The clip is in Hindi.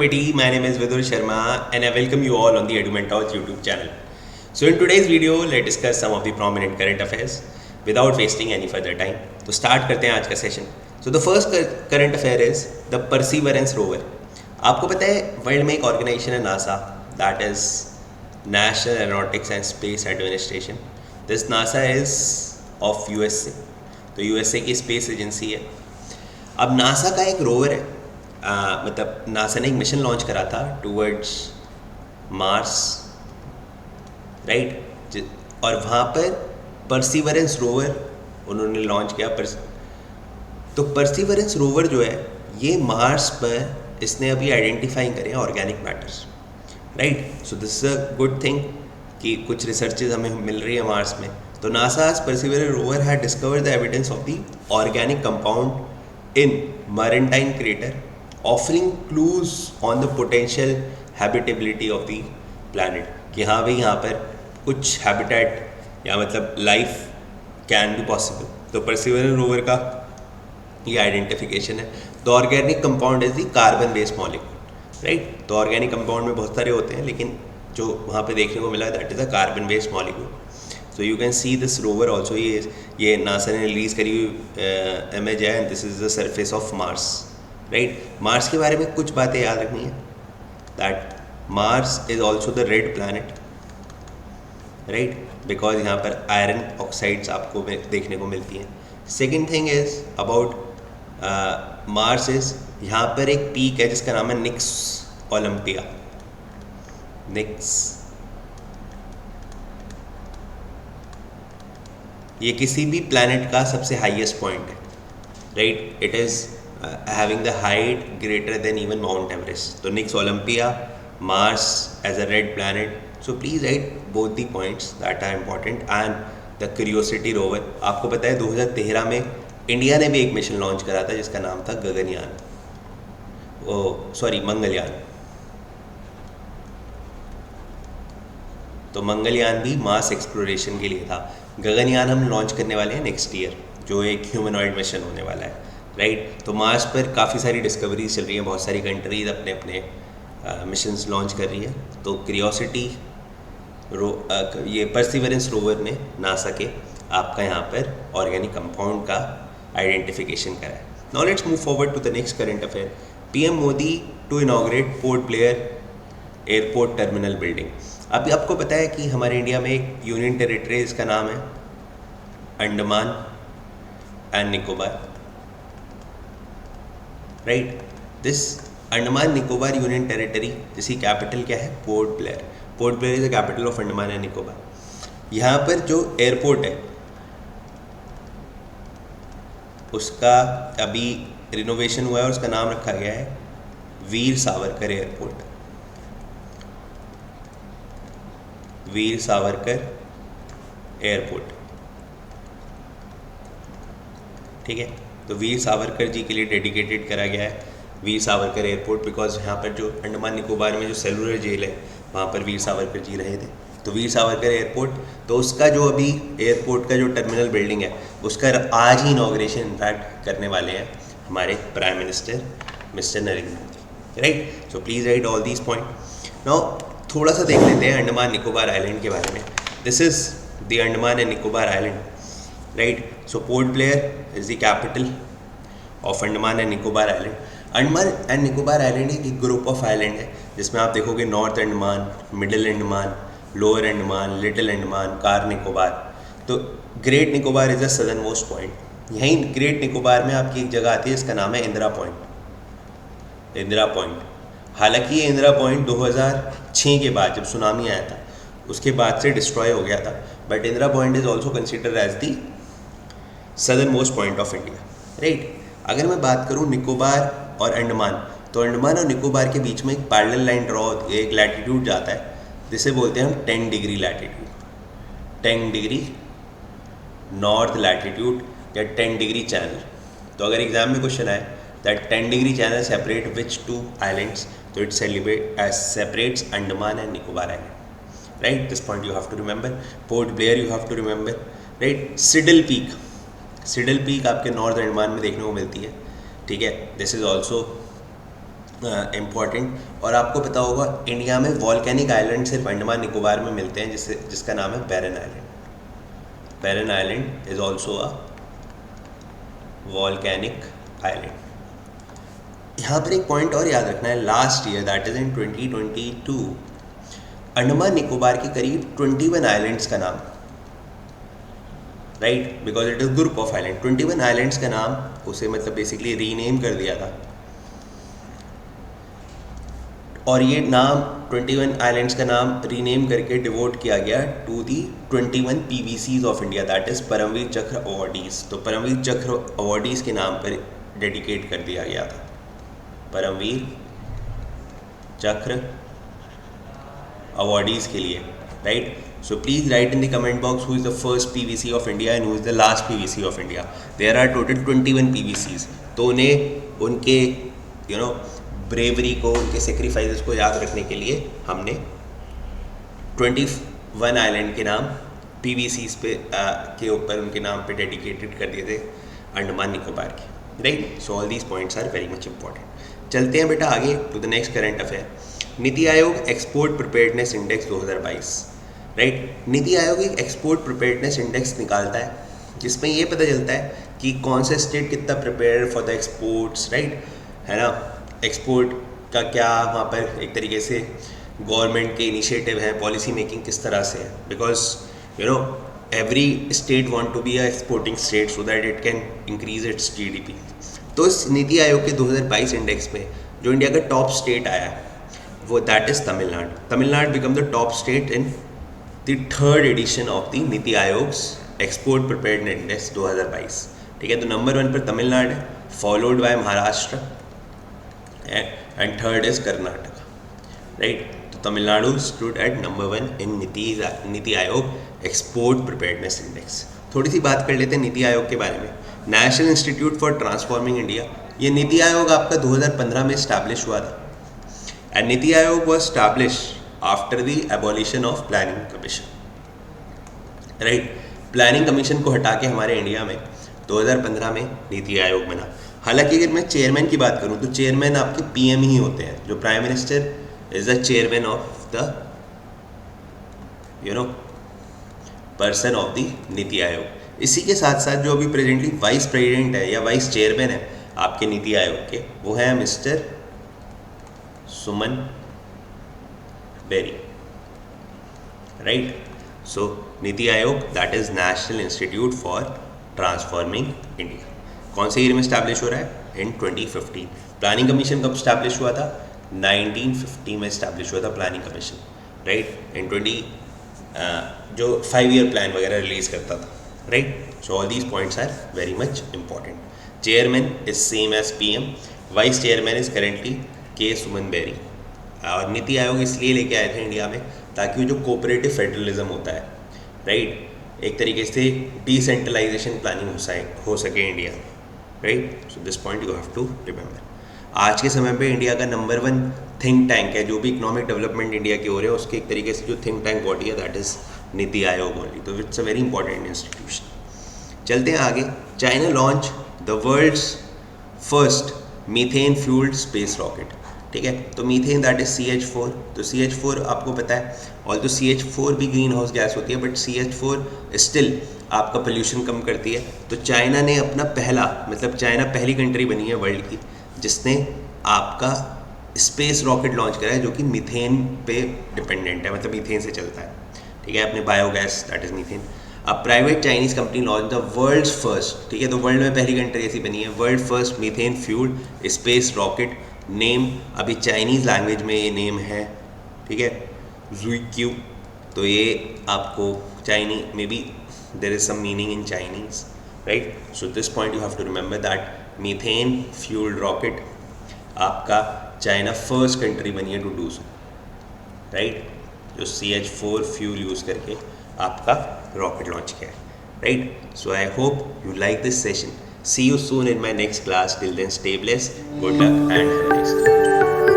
everybody, my name is Vidur Sharma and I welcome you all on the EduMentalks YouTube channel. So in today's video, let's discuss some of the prominent current affairs without wasting any further time. तो start करते हैं आज का session. So the first current affair is the Perseverance rover. आपको पता है वर्ल्ड में एक ऑर्गेनाइजेशन है NASA, that is National Aeronautics and Space Administration. This NASA is of USA. तो USA की स्पेस एजेंसी है. अब नासा का एक रोवर है, मतलब नासा ने एक मिशन लॉन्च करा था टूवर्ड्स मार्स, राइट, और वहाँ पर परसीवरेंस रोवर उन्होंने लॉन्च किया. तो परसीवरेंस रोवर जो है ये मार्स पर इसने अभी आइडेंटिफाई करे organic matters, right. So this is a good thing कि कुछ रिसर्चेज हमें मिल रही है मार्स में. तो NASA's Perseverance rover had discovered the evidence of the organic compound in Marantine crater, offering clues on the potential habitability of the planet. कि हाँ भाई यहाँ पर कुछ हैबिटेट या मतलब लाइफ कैन बी पॉसिबल. तो Perseverance rover का ये आइडेंटिफिकेशन है. The organic compound is the carbon based molecule, right. तो ऑर्गेनिक कंपाउंड में बहुत सारे होते हैं, लेकिन जो वहाँ पे देखने को मिला that is a carbon based molecule. So you can see this rover also. ये नासा ने रिलीज़ करी हुई इमेज है and this is the surface of Mars, right. Mars के बारे में कुछ बातें याद रखनी है, that Mars is also the red planet, right, because यहाँ पर आयरन ऑक्साइड्स आपको देखने को मिलती हैं. Second thing is about Mars is यहाँ पर एक पीक है जिसका नाम है निक्स ओलंपिया. निक्स ये किसी भी प्लैनेट का सबसे हाईएस्ट पॉइंट है, right. It is having the height greater than even Mount Everest. तो Nix Olympica, Mars as a red planet. So please write both the points that are important. And the Curiosity rover, आपको पता है 2013 में इंडिया ने भी एक मिशन लॉन्च करा था जिसका नाम था गगनयान, मंगलयान. तो मंगलयान भी मार्स एक्सप्लोरेशन के लिए था. गगनयान हम लॉन्च करने वाले हैं नेक्स्ट ईयर, जो एक ह्यूमनॉइड मिशन होने वाला है, राइट. तो मार्स पर काफ़ी सारी डिस्कवरीज चल रही हैं, बहुत सारी कंट्रीज अपने अपने मिशंस लॉन्च कर रही है. तो क्यूरियोसिटी ये परसीवरेंस रोवर ने नासा के आपका यहाँ पर ऑर्गेनिक कंपाउंड का आइडेंटिफिकेशन करा है. Now let's move forward to the next current affair. PM Modi to inaugurate Port Blair airport terminal building. अभी आपको पता है कि हमारे इंडिया में एक यूनियन टेरिटरी, इसका नाम है Andaman and Nicobar, right. This Andaman Nicobar union territory, जिसकी कैपिटल क्या है, port Blair. Port Blair is the capital of Andaman and Nicobar. यहाँ पर जो एयरपोर्ट है उसका अभी रिनोवेशन हुआ है और उसका नाम रखा गया है वीर सावरकर एयरपोर्ट. वीर सावरकर एयरपोर्ट, ठीक है. तो वीर सावरकर जी के लिए डेडिकेटेड करा गया है वीर सावरकर एयरपोर्ट, बिकॉज यहाँ पर जो अंडमान निकोबार में जो सेलुलर जेल है वहाँ पर वीर सावरकर जी रहे थे. तो वीर सावरकर एयरपोर्ट, तो उसका जो अभी एयरपोर्ट का जो टर्मिनल बिल्डिंग है उसका आज ही इनॉग्रेशन इनफैक्ट करने वाले हैं हमारे prime minister mister Narendra Modi, right. So please right all these point. Now थोड़ा सा देख लेते हैं अंडमान निकोबार आइलैंड के बारे में. This is the Andaman and Nicobar island, right. So Port Blair is the capital of Andaman and Nicobar island. Andaman and Nicobar island एक ग्रुप ऑफ आइलैंड है जिसमें आप देखोगे North Andaman, Middle Andaman, Lower Andaman, Little Andaman, Car Nicobar. तो Great Nicobar is the southern most point. यहीं ग्रेट निकोबार में आपकी एक जगह आती है, इसका नाम है इंदिरा पॉइंट. इंदिरा पॉइंट, हालांकि ये इंदिरा पॉइंट 2006 के बाद जब सुनामी आया था उसके बाद से डिस्ट्रॉय हो गया था, but Indira point is also considered as the southern most point of India, right. अगर मैं बात करूँ निकोबार और अंडमान, तो अंडमान और निकोबार के बीच में एक पैरेलल लाइन ड्रॉ होती है, एक लैटिट्यूड जाता है जिसे बोलते हैं हम 10 degree latitude, 10 degree north latitude या 10 डिग्री चैनल. तो अगर एग्जाम में क्वेश्चन आए that 10 degree channel separate which two islands, तो it separates Andaman and Nicobar Island, right. This point you have to remember. Port Blair you have to remember, right. Siddle Peak आपके नॉर्थ अंडमान में देखने को मिलती है, ठीक है. This is also important. और आपको पता होगा इंडिया में वॉल्केनिक आइलैंड सिर्फ अंडमान निकोबार में मिलते हैं, जिसका नाम है Barren Island. Barren Island is also a volcanic island. यहाँ पर एक पॉइंट और याद रखना है, last year that is in 2022 Andaman Nicobar के करीब 21 आइलैंड्स का नाम, right, because it is group of island, 21 islands का नाम उसे मतलब बेसिकली रीनेम कर दिया था। और ये नाम 21 आइलैंड्स का नाम रीनेम करके डिवोट किया गया to the 21 PVCs of India, that is Paramvir Chakra awardees. तो परमवीर चक्र अवॉर्डीज के नाम पर डेडिकेट कर दिया गया था, परमवीर चक्र अवॉर्डीज के लिए, right. So please write in the comment box who is the first PVC of India and who is the last PVC of India. There are total 21 PVCs. तो उन्हें उनके ब्रेवरी को, उनके सेक्रीफाइसेस को याद रखने के लिए हमने 21 आइलैंड के नाम PVCs पे के ऊपर उनके नाम पे डेडिकेटेड कर दिए थे अंडमान निकोबार के, right. So all these points are very much important. चलते हैं बेटा आगे to the next current affair. NITI Aayog export preparedness index 2022, right. NITI Aayog एक एक्सपोर्ट प्रिपेयर्डनेस इंडेक्स निकालता है जिसमें ये पता चलता है कि कौन सा स्टेट कितना prepare for the exports, right, है ना। एक्सपोर्ट का क्या वहाँ पर एक तरीके से गवर्नमेंट के इनिशिएटिव है, पॉलिसी मेकिंग किस तरह से है, because every state want to be a exporting state so that it can increase its GDP। तो इस नीति आयोग के 2022 इंडेक्स में जो इंडिया का टॉप स्टेट आया है वो that is Tamil Nadu. Tamil Nadu become the top state in the third edition of the नीति आयोग्स एक्सपोर्ट प्रिपेयर्डनेस इंडेक्स 2022, ठीक है। तो नंबर 1 पर तमिलनाडु है, followed by Maharashtra and third is Karnataka, right. तो तमिलनाडु स्टूड एट नंबर 1 इन नीति आयोग एक्सपोर्ट प्रिपेयर्डनेस इंडेक्स। थोड़ी सी बात कर लेते हैं नीति आयोग के बारे में। National institute for transforming India, ये नीति आयोग आपका 2015 में इस्टेब्लिश हुआ था and NITI Aayog was establish after the abolition of planning commission, right. Planning commission को हटा के हमारे इंडिया में 2015 में नीति आयोग बना। हालांकि अगर मैं चेयरमैन की बात करूं तो चेयरमैन आपके PM ही होते हैं, जो prime minister is the chairman of the person of the NITI Aayog. इसी के साथ साथ जो अभी प्रेजेंटली वाइस प्रेसिडेंट है या वाइस चेयरमैन है आपके नीति आयोग के, वो है mister Suman berry, right. So NITI Aayog that is national institute for transforming India कौन से ईयर में स्टैब्लिश हो रहा है? इन 2015। प्लानिंग कमीशन कब स्टैब्लिश हुआ था? 1950 में स्टैब्लिश हुआ था प्लानिंग कमीशन, राइट। इन 20 जो 5 ईयर प्लान वगैरह रिलीज करता था, right. So all these points are very much important. Chairman is same as PM, vice chairman is currently K Suman berry. और नीति आयोग इसलिए लेके आए थे इंडिया में ताकि वो जो कोऑपरेटिव फेडरलिज्म होता है, राइट, एक तरीके से डिसेंट्रलाइजेशन प्लानिंग हो सके India, right. So this point you have to remember. आज के समय पे इंडिया का नंबर 1 थिंक टैंक है, जो भी इकोनॉमिक डेवलपमेंट इंडिया की हो रही है उसके एक तरीके से जो थिंक टैंक बॉडी है that is NITI Aayog only. So it's a very important institution. चलते हैं आगे। China launch the world's first methane fuelled space rocket, ठीक है। तो मीथेन दैट इज CH4। तो CH4 आपको पता है, ऑल तो CH4 भी ग्रीन हाउस गैस होती है, बट CH4 स्टिल आपका पोल्यूशन कम करती है। तो चाइना ने अपना चाइना पहली कंट्री बनी है वर्ल्ड की जिसने आपका स्पेस रॉकेट लॉन्च करा है जो कि मीथेन पे डिपेंडेंट है, मतलब मीथेन से चलता है, ठीक है, अपने बायोगैस दैट इज मीथेन। अब private Chinese company launch the world's first, ठीक है, तो वर्ल्ड में पहली कंट्री ऐसी बनी है, world first methane fuelled space rocket. Name अभी चाइनीज़ लैंग्वेज में ये नेम है, ठीक है, ZhuiQ। तो ये आपको Chinese maybe there is some meaning in Chinese, right. So this point you have to remember that methane fuelled rocket आपका चाइना फर्स्ट कंट्री बनी है टू डू सो, राइट, जो CH4 फ्यूल यूज़ करके आपका रॉकेट लॉन्च किया है, right. So I hope you like this session. See you soon in my next class. Till then, stay blessed. Good luck and have a nice day.